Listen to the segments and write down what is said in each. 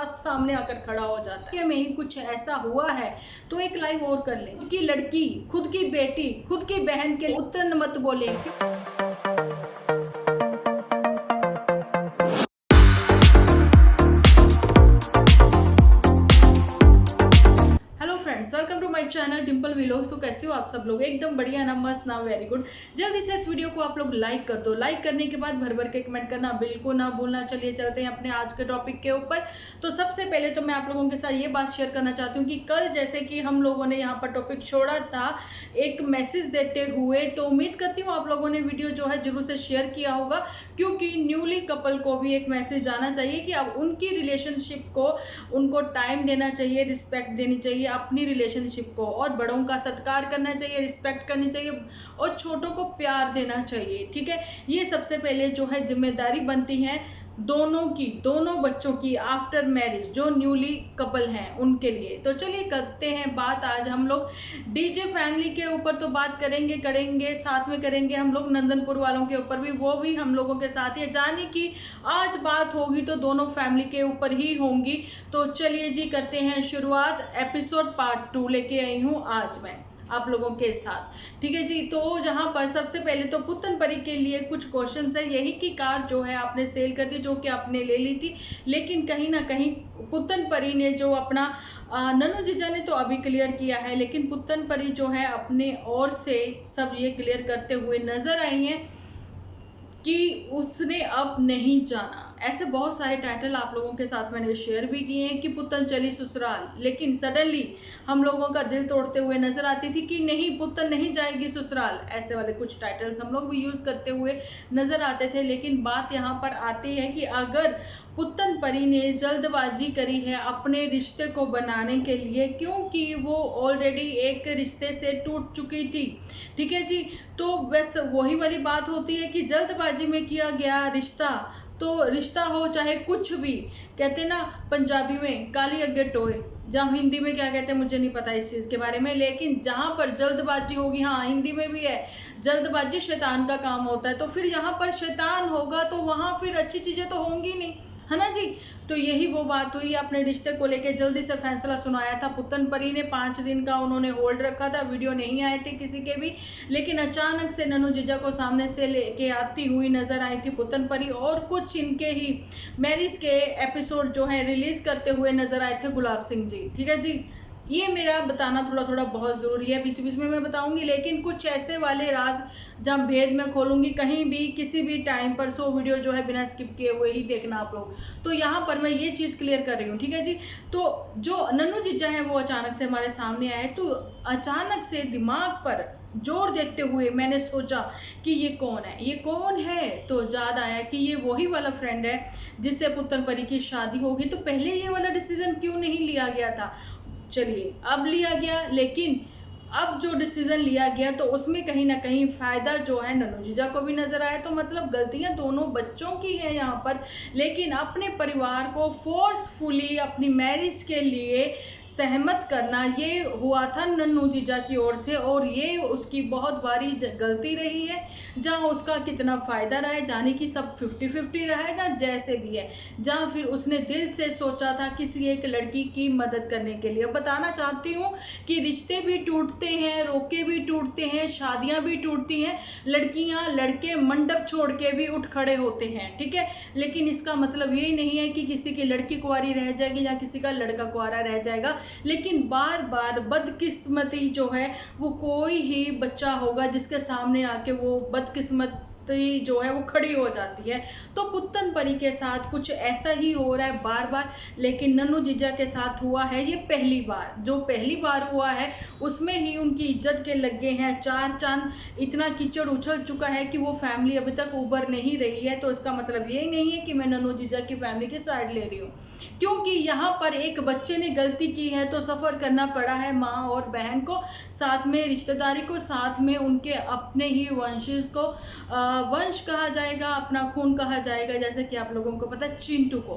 Last सामने आकर खड़ा हो जाता है। में ही कुछ ऐसा हुआ है तो एक लाइव और कर ले। खुद की लड़की, खुद की बेटी, खुद की बहन के उत्तर मत बोले। Welcome to my channel Dimple vlogs. तो कैसे हो आप सब लोग? एकदम बढ़िया ना, मस्त ना, वेरी गुड। जल्दी से इस वीडियो को आप लोग लाइक कर दो। लाइक करने के बाद भर भर के कमेंट करना बिल्कुल ना भूलना। चलिए चलते हैं अपने आज के टॉपिक के ऊपर। तो सबसे पहले तो मैं आप लोगों के साथ ये बात शेयर करना चाहती हूँ कि कल जैसे कि हम लोगों ने यहाँ पर टॉपिक छोड़ा था एक मैसेज देते हुए, तो उम्मीद करती हूँ आप लोगों ने वीडियो जो है जरूर से शेयर किया होगा, क्योंकि न्यूली कपल को भी एक मैसेज जाना चाहिए कि अब उनकी रिलेशनशिप को उनको टाइम देना चाहिए, रिस्पेक्ट देनी चाहिए अपनी रिलेशनशिप को, और बड़ों का सत्कार करना चाहिए, रिस्पेक्ट करनी चाहिए, और छोटों को प्यार देना चाहिए। ठीक है, ये सबसे पहले जो है जिम्मेदारी बनती है दोनों की, दोनों बच्चों की आफ्टर मैरिज, जो न्यूली कपल हैं उनके लिए। तो चलिए करते हैं बात। आज हम लोग डीजे फैमिली के ऊपर तो बात करेंगे, साथ में करेंगे हम लोग नंदनपुर वालों के ऊपर भी, वो भी हम लोगों के साथ ही जाने की आज बात होगी तो दोनों फैमिली के ऊपर ही होंगी। तो चलिए जी करते हैं शुरुआत। एपिसोड पार्ट 2 लेके आई हूँ आज मैं आप लोगों के साथ। ठीक है जी, तो जहां पर सबसे पहले तो पुत्तन परी के लिए कुछ क्वेश्चंस है। यही की कार जो है आपने सेल कर दी, जो कि आपने ले ली थी, लेकिन कहीं ना कहीं पुत्तन परी ने जो अपना नन्नू जीजा ने तो अभी क्लियर किया है, लेकिन पुत्तन परी जो है अपने ओर से सब ये क्लियर करते हुए नजर आई है कि उसने अब नहीं जाना। ऐसे बहुत सारे टाइटल आप लोगों के साथ मैंने शेयर भी किए हैं कि पुत्तन चली ससुराल, लेकिन सडनली हम लोगों का दिल तोड़ते हुए नजर आती थी कि नहीं, पुत्तन नहीं जाएगी ससुराल। ऐसे वाले कुछ टाइटल्स हम लोग भी यूज करते हुए नजर आते थे। लेकिन बात यहाँ पर आती है कि अगर पुत्तन परी ने जल्दबाजी करी है अपने रिश्ते को बनाने के लिए, क्योंकि वो ऑलरेडी एक रिश्ते से टूट चुकी थी। ठीक है जी, तो बस वही वाली बात होती है कि जल्दबाजी में किया गया रिश्ता, तो रिश्ता हो चाहे कुछ भी, कहते ना पंजाबी में काली अगे टोए, जहाँ हिंदी में क्या कहते हैं मुझे नहीं पता इस चीज के बारे में, लेकिन जहां पर जल्दबाजी होगी, हाँ हिंदी में भी है, जल्दबाजी शैतान का काम होता है। तो फिर यहाँ पर शैतान होगा तो वहां फिर अच्छी चीजें तो होंगी नहीं, है ना जी। तो यही वो बात हुई, अपने रिश्ते को लेके जल्दी से फैसला सुनाया था पुत्तन परी ने। 5 दिन का उन्होंने होल्ड रखा था, वीडियो नहीं आए थे किसी के भी, लेकिन अचानक से नन्नू जीजा को सामने से लेके आती हुई नजर आई थी पुत्तन परी, और कुछ इनके ही मैरिज के एपिसोड जो है रिलीज करते हुए नजर आए थे गुलाब सिंह जी। ठीक है जी, ये मेरा बताना थोड़ा थोड़ा बहुत जरूरी है, बीच बीच में मैं बताऊंगी, लेकिन कुछ ऐसे वाले राज जब भेद में खोलूंगी कहीं भी किसी भी टाइम पर, सो वीडियो जो है बिना स्किप किए हुए ही देखना आप लोग। तो यहाँ पर मैं ये चीज क्लियर कर रही हूँ। ठीक है जी, तो जो नन्नू जीजा है वो अचानक से हमारे सामने आए, तो अचानक से दिमाग पर जोर देखते हुए मैंने सोचा कि ये कौन है, ये कौन है, तो याद आया कि ये वही वाला फ्रेंड है जिससे पुत्तन परी की शादी होगी। तो पहले ये वाला डिसीजन क्यों नहीं लिया गया था? चलिए अब लिया गया, लेकिन अब जो डिसीजन लिया गया तो उसमें कहीं ना कहीं फायदा जो है नन्नू जीजा को भी नजर आया। तो मतलब गलतियां दोनों बच्चों की है यहाँ पर, लेकिन अपने परिवार को फोर्सफुली अपनी मैरिज के लिए सहमत करना ये हुआ था नन्नू जीजा की ओर से, और ये उसकी बहुत भारी गलती रही है। जहाँ उसका कितना फायदा रहा है, जाने की सब 50-50 रहा है, ना जैसे भी है, जहाँ फिर उसने दिल से सोचा था किसी एक लड़की की मदद करने के लिए। बताना चाहती हूँ कि रिश्ते भी टूटते हैं, रोके भी टूटते हैं, शादियां भी टूटती हैं, लड़कियां लड़के मंडप छोड़ के भी उठ खड़े होते हैं। ठीक है, लेकिन इसका मतलब यही नहीं है कि किसी की लड़की कुंवारी रह जाएगी या किसी का लड़का कुंवारा रह जाएगा, लेकिन बार बार बदकिस्मती जो है वो कोई ही बच्चा होगा जिसके सामने आके वो बदकिस्मती जो है वो खड़ी हो जाती है। तो पुत्तन परी के साथ कुछ ऐसा ही हो रहा है बार बार, लेकिन नन्नू जीजा के साथ हुआ है ये पहली बार। जो पहली बार हुआ है उसमें ही उनकी इज्जत के लग गए हैं 4 चांद, इतना कीचड़ उछल चुका है कि वो फैमिली अभी तक उबर नहीं रही है। तो इसका मतलब ये नहीं है कि मैं नन्नू जीजा की फैमिली की साइड ले रही हूँ, क्योंकि यहाँ पर एक बच्चे ने गलती की है तो सफर करना पड़ा है माँ और बहन को, साथ में रिश्तेदारी को, साथ में उनके अपने ही वंशज को, वंश कहा जाएगा, अपना खून कहा जाएगा, जैसे कि आप लोगों को पता चिंटू को।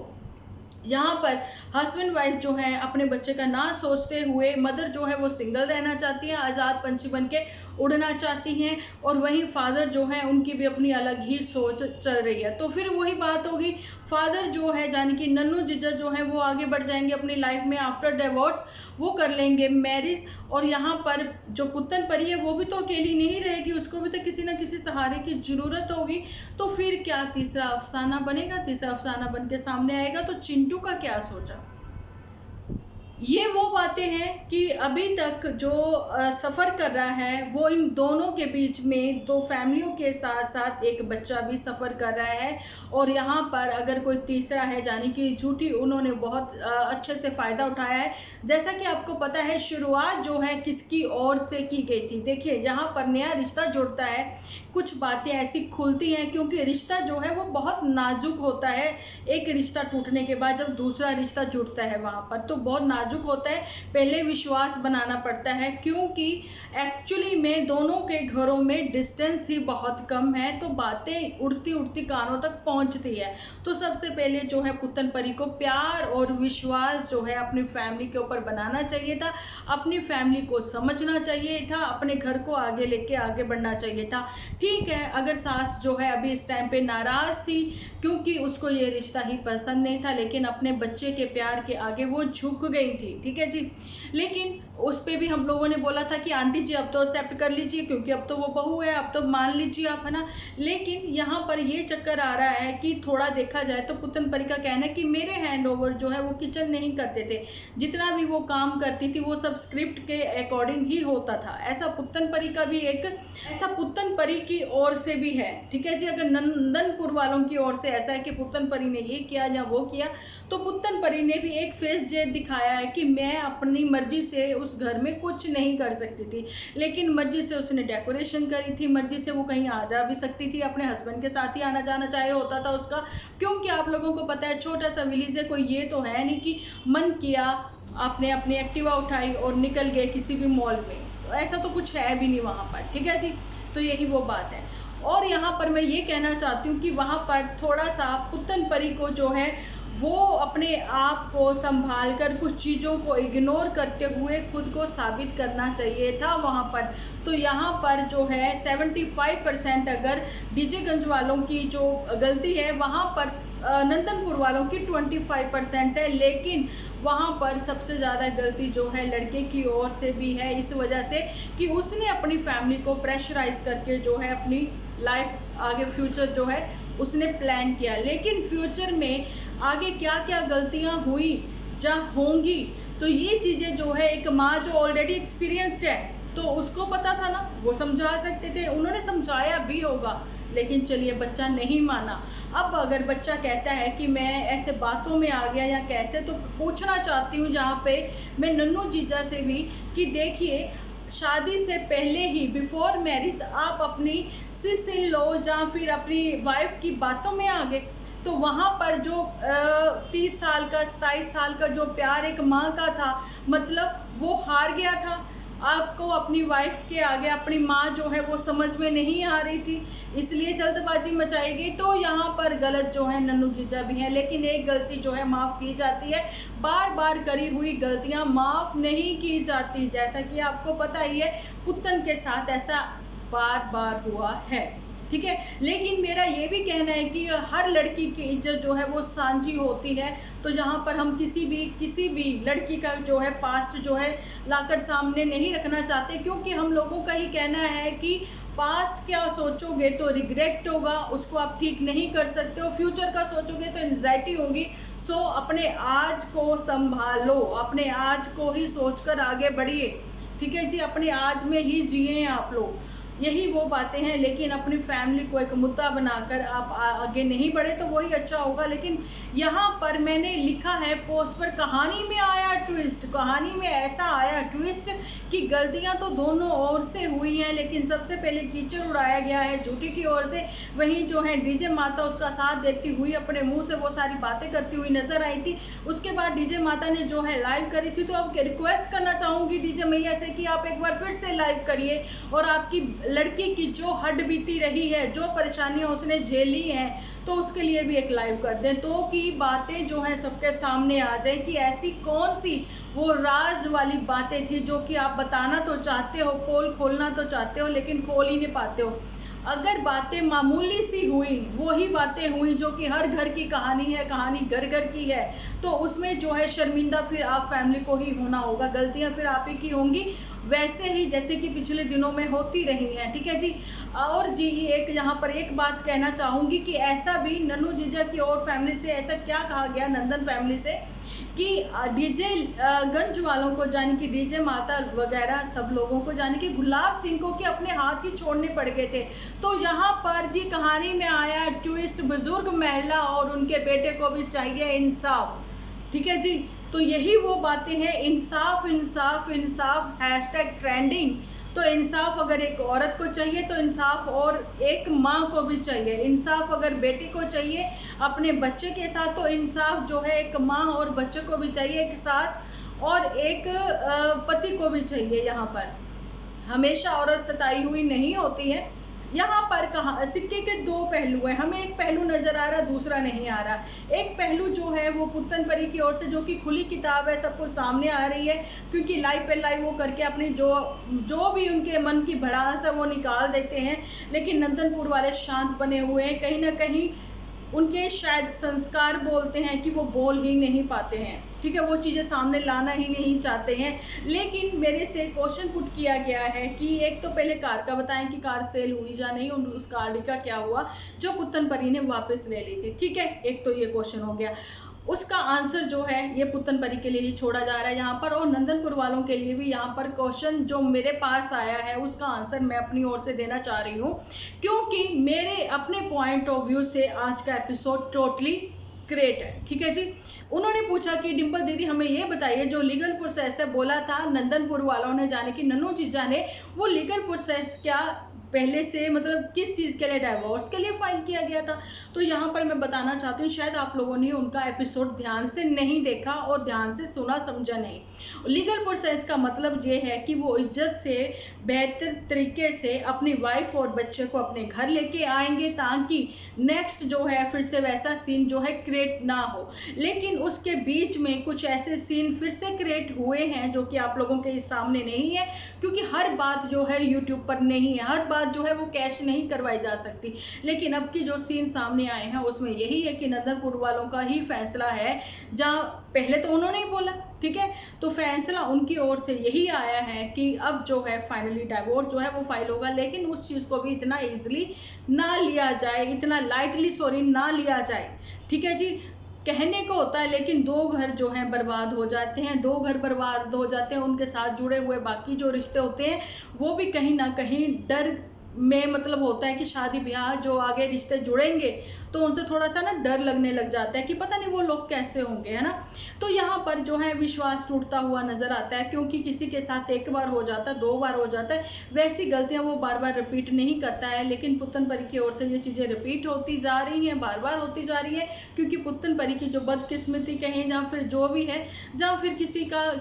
यहाँ पर हस्बैंड वाइफ जो है अपने बच्चे का ना सोचते हुए मदर जो है वो सिंगल रहना चाहती है, आज़ाद पंछी बन के उड़ना चाहती हैं, और वहीं फादर जो है उनकी भी अपनी अलग ही सोच चल रही है। तो फिर वही बात होगी, फादर जो है यानी कि नन्नू जीजा जो है वो आगे बढ़ जाएंगे अपनी लाइफ में, आफ्टर डिवोर्स वो कर लेंगे मैरिज, और यहाँ पर जो पुत्तन परी है वो भी तो अकेली नहीं रहेगी, उसको भी तो किसी ना किसी सहारे की जरूरत होगी। तो फिर क्या तीसरा अफसाना बनेगा, तीसरा अफसाना बन के सामने आएगा। तो चिंटू का क्या सोचा, ये वो बातें हैं कि अभी तक जो सफ़र कर रहा है वो इन दोनों के बीच में, दो फैमिलियों के साथ साथ एक बच्चा भी सफ़र कर रहा है। और यहाँ पर अगर कोई तीसरा है यानी कि झूठी, उन्होंने बहुत अच्छे से फ़ायदा उठाया है। जैसा कि आपको पता है शुरुआत जो है किसकी ओर से की गई थी। देखिए यहाँ पर नया रिश्ता जुड़ता है, कुछ बातें ऐसी खुलती हैं, क्योंकि रिश्ता जो है वो बहुत नाजुक होता है। एक रिश्ता टूटने के बाद जब दूसरा रिश्ता जुड़ता है वहाँ पर तो बहुत नाजुक होता है, पहले विश्वास बनाना पड़ता है, क्योंकि एक्चुअली में दोनों के घरों में डिस्टेंस ही बहुत कम है, तो बातें उड़ती उड़ती कानों तक पहुँचती है। तो सबसे पहले जो है पुत्तन परी को प्यार और विश्वास जो है अपनी फैमिली के ऊपर बनाना चाहिए था, अपनी फैमिली को समझना चाहिए था, अपने घर को आगे लेके आगे बढ़ना चाहिए था। ठीक है, अगर सास जो है अभी इस टाइम पे नाराज थी क्योंकि उसको ये रिश्ता ही पसंद नहीं था, लेकिन अपने बच्चे के प्यार के आगे वो झुक गई थी, ठीक है जी। लेकिन उस पे भी हम लोगों ने बोला था कि आंटी जी अब तो एक्सेप्ट कर लीजिए, क्योंकि अब तो वो बहू है, अब तो मान लीजिए आप, है ना। लेकिन यहाँ पर ये चक्कर आ रहा है कि थोड़ा देखा जाए तो पुत्तन परी का कहना है कि मेरे हैंड ओवर जो है वो किचन नहीं करते थे, जितना भी वो काम करती थी वो सब स्क्रिप्ट के अकॉर्डिंग ही होता था। ऐसा पुत्तन परी का भी एक, ऐसा पुत्तन परी की ओर से भी है, ठीक है जी। अगर नंदनपुर वालों की ओर से ऐसा है कि पुत्तन परी ने ये किया या वो किया, तो पुत्तन परी ने भी एक फेस जेद दिखाया है कि मैं अपनी मर्जी से उस घर में कुछ नहीं कर सकती थी, लेकिन मर्जी से उसने डेकोरेशन करी थी, मर्जी से वो कहीं आ जा भी सकती थी, अपने हस्बैंड के साथ ही आना जाना चाहे होता था उसका, क्योंकि आप लोगों को पता है छोटा सा विलेज है, कोई ये तो है नहीं कि मन किया आपने अपनी एक्टिवा उठाई और निकल गए किसी भी मॉल में, तो ऐसा तो कुछ है भी नहीं वहाँ पर, ठीक है जी। तो यही वो बात है। और यहाँ पर मैं ये कहना चाहती हूँ कि वहाँ पर थोड़ा सा पुत्तन परी को जो है वो अपने आप को संभाल कर कुछ चीज़ों को इग्नोर करते हुए खुद को साबित करना चाहिए था वहाँ पर। तो यहाँ पर जो है 75% अगर डीजेगंज वालों की जो गलती है, वहाँ पर नंदनपुर वालों की 25% है, लेकिन वहाँ पर सबसे ज़्यादा गलती जो है लड़के की ओर से भी है, इस वजह से कि उसने अपनी फैमिली को प्रेशराइज करके जो है अपनी लाइफ आगे फ्यूचर जो है उसने प्लान किया। लेकिन फ्यूचर में आगे क्या क्या गलतियां हुई या होंगी, तो ये चीज़ें जो है एक माँ जो ऑलरेडी एक्सपीरियंस्ड है तो उसको पता था ना, वो समझा सकते थे, उन्होंने समझाया भी होगा, लेकिन चलिए बच्चा नहीं माना। अब अगर बच्चा कहता है कि मैं ऐसे बातों में आ गया या कैसे, तो पूछना चाहती हूँ जहाँ पे मैं नन्नू जीजा से भी कि देखिए शादी से पहले ही बिफोर मैरिज आप अपनी सिस इन लॉ या फिर अपनी वाइफ की बातों में आ गए, तो वहाँ पर जो 30 साल का 27 साल का जो प्यार एक माँ का था, मतलब वो हार गया था। आपको अपनी वाइफ के आगे अपनी माँ जो है वो समझ में नहीं आ रही थी, इसलिए जल्दबाजी मचाई गई। तो यहाँ पर गलत जो है नन्नू जीजा भी हैं, लेकिन एक गलती जो है माफ़ की जाती है, बार बार करी हुई गलतियाँ माफ़ नहीं की जाती, जैसा कि आपको पता ही है पुत्तन के साथ ऐसा बार बार हुआ है, ठीक है। लेकिन मेरा ये भी कहना है कि हर लड़की की इज्जत जो है वो सांझी होती है, तो यहाँ पर हम किसी भी लड़की का जो है पास्ट जो है लाकर सामने नहीं रखना चाहते, क्योंकि हम लोगों का ही कहना है कि पास्ट क्या सोचोगे तो रिग्रेट होगा, उसको आप ठीक नहीं कर सकते हो, फ्यूचर का सोचोगे तो एंजाइटी होगी। सो अपने आज को संभालो, अपने आज को ही सोचकर आगे बढ़िए, ठीक है जी। अपने आज में ही जिए आप लोग, यही वो बातें हैं। लेकिन अपनी फैमिली को एक मुद्दा बनाकर आप आगे नहीं बढ़े तो वही अच्छा होगा। लेकिन यहाँ पर मैंने लिखा है पोस्ट पर, कहानी में आया ट्विस्ट, कहानी में ऐसा आया ट्विस्ट कि गलतियाँ तो दोनों ओर से हुई हैं, लेकिन सबसे पहले कीचड़ उड़ाया गया है झूठी की ओर से। वहीं जो है डीजे माता उसका साथ देती हुई अपने मुंह से वो सारी बातें करती हुई नजर आई थी। उसके बाद डीजे माता ने जो है लाइव करी थी, तो अब रिक्वेस्ट करना चाहूँगी डीजे मैया से कि आप एक बार फिर से लाइव करिए और आपकी लड़की की जो हड्ड बीती रही है, जो परेशानियां उसने झेली हैं, तो उसके लिए भी एक लाइव कर दें, तो कि बातें जो है सबके सामने आ जाए कि ऐसी कौन सी वो राज वाली बातें थी जो कि आप बताना तो चाहते हो, पोल खोलना तो चाहते हो, लेकिन खोल ही नहीं पाते हो। अगर बातें मामूली सी हुई, वही बातें हुई जो कि हर घर की कहानी है, कहानी घर घर की है, तो उसमें जो है शर्मिंदा फिर आप फैमिली को ही होना होगा, गलतियां फिर आप ही की होंगी, वैसे ही जैसे कि पिछले दिनों में होती रही हैं। ठीक है जी। और जी एक यहाँ पर एक बात कहना चाहूंगी कि ऐसा भी नन्नू जीजा की और फैमिली से ऐसा क्या कहा गया, नंदन फैमिली से, कि डीजे गंज वालों को जाने की डीजे माता वगैरह सब लोगों को जाने की गुलाब सिंह को कि अपने हाथ ही छोड़ने पड़ गए थे। तो यहाँ पर जी कहानी में आया ट्विस्ट, बुजुर्ग महिला और उनके बेटे को भी चाहिए इंसाफ। ठीक है जी। तो यही वो बातें हैं, इंसाफ इंसाफ इंसाफ हैशटैग ट्रेंडिंग। तो इंसाफ अगर एक औरत को चाहिए तो इंसाफ और एक माँ को भी चाहिए, इंसाफ अगर बेटी को चाहिए अपने बच्चे के साथ, तो इंसाफ जो है एक माँ और बच्चे को भी चाहिए, एक सास और एक पति को भी चाहिए। यहाँ पर हमेशा औरत सताई हुई नहीं होती है। यहाँ पर कहा सिक्के के दो पहलू हैं, हमें एक पहलू नजर आ रहा, दूसरा नहीं आ रहा। एक पहलू जो है वो पुत्तन परी की ओर से, जो कि खुली किताब है, सबको सामने आ रही है, क्योंकि लाइव पे लाइव वो करके अपनी जो भी उनके मन की भड़ास है वो निकाल देते हैं। लेकिन नंदनपुर वाले शांत बने हुए हैं, कहीं ना कहीं उनके शायद संस्कार बोलते हैं कि वो बोल ही नहीं पाते हैं। ठीक है, वो चीज़ें सामने लाना ही नहीं चाहते हैं। लेकिन मेरे से क्वेश्चन पुट किया गया है कि एक तो पहले कार का बताएं कि कार सेल हुई या नहीं, और उस कार का क्या हुआ जो पुत्तन परी ने वापस ले ली थी। ठीक है, एक तो ये क्वेश्चन हो गया, उसका आंसर जो है ये पुत्तन परी के लिए ही छोड़ा जा रहा है यहाँ पर। और नंदनपुर वालों के लिए भी यहाँ पर क्वेश्चन जो मेरे पास आया है उसका आंसर मैं अपनी ओर से देना चाह रही हूँ, क्योंकि मेरे अपने पॉइंट ऑफ व्यू से आज का एपिसोड टोटली ग्रेट है। ठीक है जी। उन्होंने पूछा कि डिंपल दीदी हमें ये बताइए, जो लीगल प्रोसेस है बोला था नंदनपुर वालों ने जाने की नन्नू जीजा ने, वो लीगल प्रोसेस क्या पहले से मतलब किस चीज़ के लिए, डाइवोर्स के लिए फाइल किया गया था। तो यहाँ पर मैं बताना चाहती हूँ शायद आप लोगों ने उनका एपिसोड ध्यान से नहीं देखा और ध्यान से सुना समझा नहीं। लीगल प्रोसेस का मतलब ये है कि वो इज्जत से बेहतर तरीके से अपनी वाइफ और बच्चे को अपने घर लेके आएंगे, ताकि नेक्स्ट जो है फिर से वैसा सीन जो है क्रिएट ना हो। लेकिन उसके बीच में कुछ ऐसे सीन फिर से क्रिएट हुए हैं जो कि आप लोगों के सामने नहीं है, क्योंकि हर बात जो है यूट्यूब पर नहीं है, हर बात जो है वो कैश नहीं करवाई जा सकती। लेकिन अब की जो सीन सामने आए हैं उसमें यही है कि नंदनपुर वालों का ही फैसला है, जहां पहले तो उन्होंने ही बोला, ठीक है, तो फैसला उनकी ओर से यही आया है कि अब जो है फाइनली डाइवोर्स जो है वो फाइल होगा। लेकिन उस चीज को भी इतना इजीली ना लिया जाए, इतना लाइटली सॉरी ना लिया जाए। ठीक है जी, कहने को होता है लेकिन दो घर जो हैं बर्बाद हो जाते हैं, दो घर बर्बाद हो जाते हैं, उनके साथ जुड़े हुए बाकी जो रिश्ते होते हैं वो भी कहीं ना कहीं डर में मतलब होता है कि शादी ब्याह जो आगे रिश्ते जुड़ेंगे तो उनसे थोड़ा सा ना डर लगने लग जाता है कि पता नहीं वो लोग कैसे होंगे, है ना। तो यहाँ पर जो है विश्वास टूटता हुआ नजर आता है, क्योंकि किसी के साथ एक बार हो जाता है, दो बार हो जाता है, वैसी गलतियां वो बार बार रिपीट नहीं करता है। लेकिन पुत्तन परी की ओर से ये चीजें रिपीट होती जा रही हैं, बार बार होती जा रही है, क्योंकि पुत्तन परी की जो बदकिस्मती कहें या फिर जो भी है, जहाँ फिर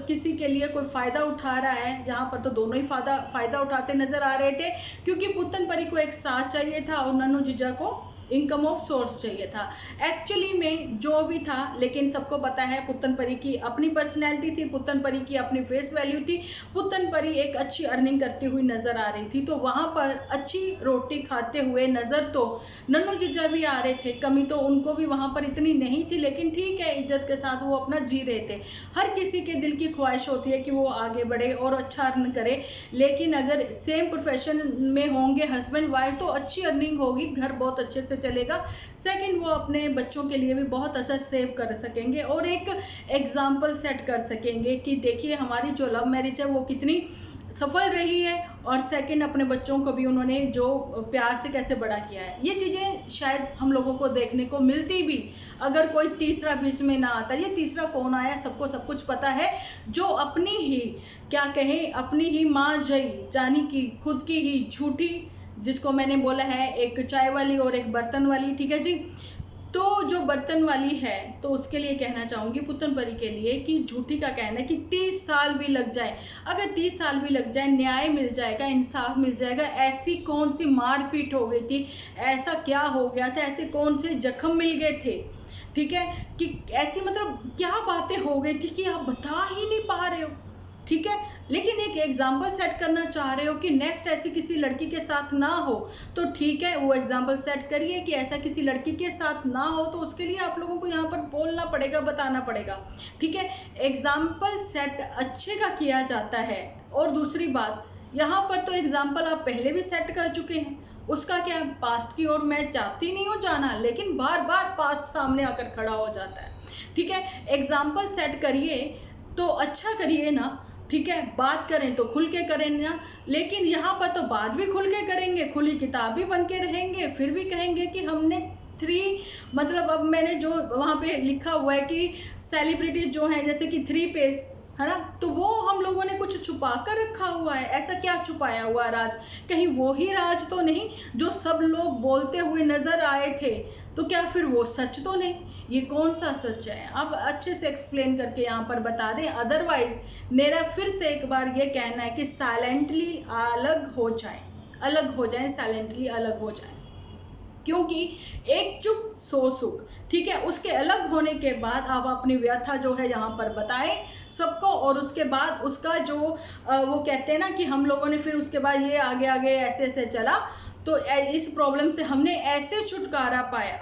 किसी के लिए कोई फायदा उठा रहा है, यहाँ पर तो दोनों ही फायदा उठाते नजर आ रहे थे, क्योंकि पुत्तन परी को एक साथ चाहिए था और नन्नू जीजा को इनकम ऑफ सोर्स चाहिए था। एक्चुअली में जो भी था, लेकिन सबको पता है पुत्तन परी की अपनी पर्सनैलिटी थी, पुत्तन परी की अपनी फेस वैल्यू थी, पुत्तन परी एक अच्छी अर्निंग करती हुई नजर आ रही थी, तो वहां पर अच्छी रोटी खाते हुए नजर तो नन्नू जीजा भी आ रहे थे। कमी तो उनको भी वहां पर इतनी नहीं थी, लेकिन ठीक है, इज्जत के साथ वो अपना जी रहे थे। हर किसी के दिल की ख्वाहिश होती है कि वो आगे बढ़े और अच्छा अर्न करे, लेकिन अगर सेम प्रोफेशन में होंगे हस्बैंड वाइफ तो अच्छी अर्निंग होगी, घर बहुत अच्छे से चलेगा। सेकंड, वो अपने बच्चों के लिए भी बहुत अच्छा सेव कर सकेंगे और एक एग्जाम्पल सेट कर सकेंगे कि देखिए हमारी जो लव मैरिज है वो कितनी सफल रही है, और सेकंड अपने बच्चों को भी उन्होंने जो प्यार से कैसे बड़ा किया है। ये चीजें शायद हम लोगों को देखने को मिलती भी अगर कोई तीसरा बीच में ना आता। ये तीसरा कौन आया सबको सब कुछ पता है, जो अपनी ही क्या कहें अपनी ही माँ जई जानी की खुद की ही झूठी, जिसको मैंने बोला है एक चाय वाली और एक बर्तन वाली, ठीक है जी। तो जो बर्तन वाली है तो उसके लिए कहना चाहूंगी, पुतन परी के लिए, कि झूठी का कहना है कि 30 साल भी लग जाए, अगर 30 साल भी लग जाए न्याय मिल जाएगा, इंसाफ मिल जाएगा। ऐसी कौन सी मारपीट हो गई थी, ऐसा क्या हो गया था, ऐसे कौन से जख्म मिल गए थे, ठीक है, कि ऐसी मतलब क्या बातें हो गई थी कि आप बता ही नहीं पा रहे हो, ठीक है। लेकिन एक एग्जाम्पल सेट करना चाह रहे हो कि नेक्स्ट ऐसी किसी लड़की के साथ ना हो, तो ठीक है, वो एग्जाम्पल सेट करिए कि ऐसा किसी लड़की के साथ ना हो, तो उसके लिए आप लोगों को यहाँ पर बोलना पड़ेगा, बताना पड़ेगा, ठीक है। एग्जाम्पल सेट अच्छे का किया जाता है। और दूसरी बात, यहाँ पर तो एग्जाम्पल आप पहले भी सेट कर चुके हैं, उसका क्या, पास्ट की ओर मैं चाहती नहीं हूँ जाना, लेकिन बार बार पास्ट सामने आकर खड़ा हो जाता है, ठीक है। एग्जाम्पल सेट करिए तो अच्छा करिए ना, ठीक है। बात करें तो खुल के करें ना, लेकिन यहाँ पर तो बात भी खुल के करेंगे, खुली किताब भी बन के रहेंगे, फिर भी कहेंगे कि हमने 3 मतलब अब मैंने जो वहाँ पे लिखा हुआ है कि सेलिब्रिटीज जो हैं जैसे कि 3 पेज है ना, तो वो हम लोगों ने कुछ छुपा कर रखा हुआ है। ऐसा क्या छुपाया हुआ राज, कहीं वो ही राज तो नहीं जो सब लोग बोलते हुए नजर आए थे, तो क्या फिर वो सच तो नहीं, ये कौन सा सच है, आप अच्छे से एक्सप्लेन करके यहाँ पर बता दें। अदरवाइज मेरा फिर से एक बार ये कहना है कि साइलेंटली अलग हो जाएं, अलग हो जाएं, साइलेंटली अलग हो जाएं, क्योंकि एक चुप सो सुख, ठीक है। उसके अलग होने के बाद आप अपनी व्यथा जो है यहाँ पर बताएं सबको, और उसके बाद उसका जो वो कहते हैं ना कि हम लोगों ने फिर उसके बाद ये आगे आगे ऐसे ऐसे चला, तो इस प्रॉब्लम से हमने ऐसे छुटकारा पाया,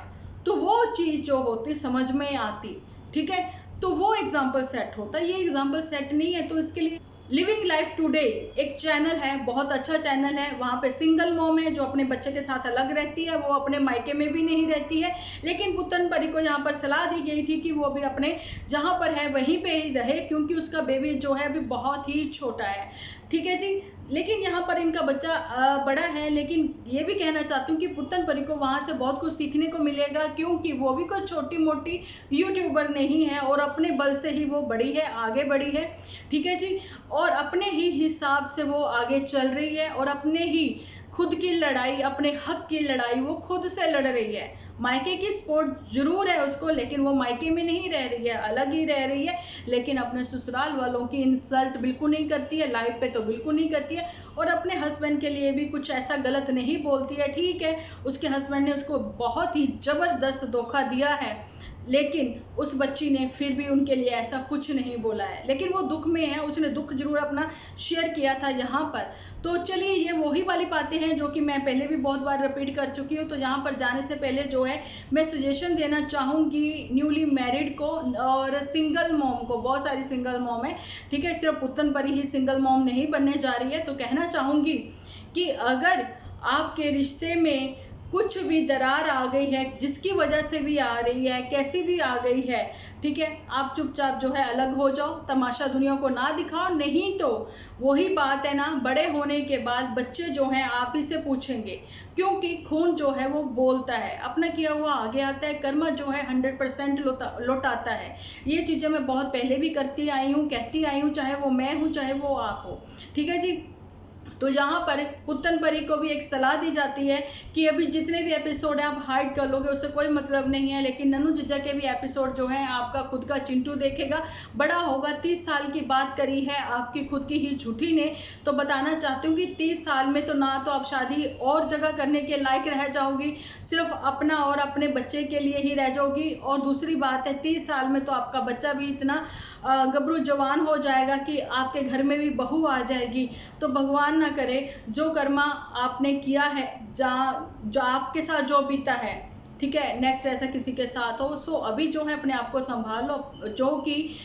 तो वो चीज जो होती समझ में आती, ठीक है। तो वो एग्जाम्पल सेट होता है, ये एग्जाम्पल सेट नहीं है। तो इसके लिए लिविंग लाइफ टुडे एक चैनल है, बहुत अच्छा चैनल है, वहाँ पे सिंगल मॉम है जो अपने बच्चे के साथ अलग रहती है, वो अपने मायके में भी नहीं रहती है, लेकिन पुतन परी को यहाँ पर सलाह दी गई थी कि वो भी अपने जहाँ पर है वहीं पे ही रहे, क्योंकि उसका बेबी जो है अभी बहुत ही छोटा है, ठीक है जी। लेकिन यहाँ पर इनका बच्चा बड़ा है, लेकिन ये भी कहना चाहती हूँ कि पुतन परी को वहाँ से बहुत कुछ सीखने को मिलेगा, क्योंकि वो भी कोई छोटी मोटी यूट्यूबर नहीं है, और अपने बल से ही वो बड़ी है, आगे बढ़ी है, ठीक है जी। और अपने ही हिसाब से वो आगे चल रही है, और अपने ही खुद की लड़ाई, अपने हक की लड़ाई वो खुद से लड़ रही है। मायके की सपोर्ट जरूर है उसको, लेकिन वो मायके में नहीं रह रही है, अलग ही रह रही है, लेकिन अपने ससुराल वालों की इंसल्ट बिल्कुल नहीं करती है, लाइफ पे तो बिल्कुल नहीं करती है, और अपने हस्बैंड के लिए भी कुछ ऐसा गलत नहीं बोलती है, ठीक है। उसके हस्बैंड ने उसको बहुत ही जबरदस्त धोखा दिया है, लेकिन उस बच्ची ने फिर भी उनके लिए ऐसा कुछ नहीं बोला है, लेकिन वो दुख में है, उसने दुख जरूर अपना शेयर किया था यहाँ पर। तो चलिए, ये वही वाली बातें हैं जो कि मैं पहले भी बहुत बार रिपीट कर चुकी हूँ। तो यहाँ पर जाने से पहले जो है मैं सजेशन देना चाहूँगी न्यूली मैरिड को और सिंगल मॉम को, बहुत सारी सिंगल मॉम है, ठीक है, सिर्फ पुतन परी ही सिंगल मॉम नहीं बनने जा रही है। तो कहना चाहूँगी कि अगर आपके रिश्ते में कुछ भी दरार आ गई है, जिसकी वजह से भी आ रही है, कैसी भी आ गई है, ठीक है, आप चुपचाप जो है अलग हो जाओ, तमाशा दुनिया को ना दिखाओ। नहीं तो वही बात है ना, बड़े होने के बाद बच्चे जो हैं आप ही से पूछेंगे, क्योंकि खून जो है वो बोलता है, अपना किया हुआ आगे आता है, कर्म जो है 100% लौटाता है। ये चीजें मैं बहुत पहले भी करती आई हूँ, कहती आई हूँ, चाहे वो मैं हूँ चाहे वो आप हो, ठीक है जी। तो यहाँ पर पुतन परी को भी एक सलाह दी जाती है कि अभी जितने भी एपिसोड है आप हाइड कर लोगे, उससे कोई मतलब नहीं है, लेकिन नन्नू जीजा के भी एपिसोड जो है आपका खुद का चिंटू देखेगा, बड़ा होगा। 30 साल की बात करी है आपकी खुद की ही झूठी ने, तो बताना चाहती हूँ कि 30 साल में तो ना तो आप शादी और जगह करने के लायक रह जाओगी, सिर्फ अपना और अपने बच्चे के लिए ही रह जाओगी। और दूसरी बात है, 30 साल में तो आपका बच्चा भी इतना गबरू जवान हो जाएगा कि आपके घर में भी बहू आ जाएगी। तो भगवान ना करे जो कर्मा आपने किया है, जो आपके साथ जो बीता है, ठीक है, नेक्स्ट ऐसा किसी के साथ हो। सो अभी जो है अपने आप को संभाल लो, जो कि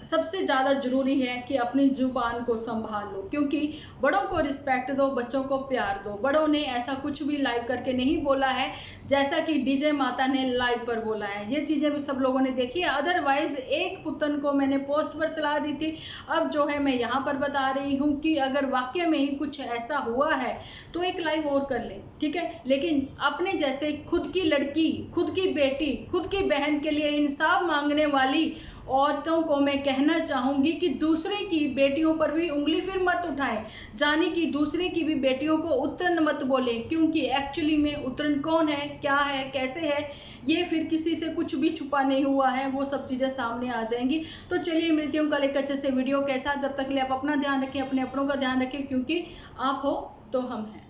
सबसे ज़्यादा जरूरी है कि अपनी जुबान को संभाल लो, क्योंकि बड़ों को रिस्पेक्ट दो, बच्चों को प्यार दो। बड़ों ने ऐसा कुछ भी लाइव करके नहीं बोला है जैसा कि डीजे माता ने लाइव पर बोला है, ये चीज़ें भी सब लोगों ने देखी है। अदरवाइज एक पुतन को मैंने पोस्ट पर सलाह दी थी, अब जो है मैं यहाँ पर बता रही हूँ कि अगर वाकई में ही कुछ ऐसा हुआ है तो एक लाइव और कर ले, ठीक है, लेकिन अपने जैसे खुद की लड़की, खुद की बेटी, खुद की बहन के लिए इंसाफ मांगने वाली औरतों को मैं कहना चाहूंगी कि दूसरे की बेटियों पर भी उंगली फिर मत उठाएं, जाने कि दूसरे की भी बेटियों को उत्तरण मत बोले, क्योंकि एक्चुअली में उत्तरण कौन है, क्या है, कैसे है, ये फिर किसी से कुछ भी छुपा नहीं हुआ है, वो सब चीजें सामने आ जाएंगी। तो चलिए मिलती हूँ कल एक अच्छे से वीडियो के साथ। जब तक के लिए आप अपना ध्यान रखें, अपने अपनों का ध्यान रखें, क्योंकि आप हो तो हम हैं।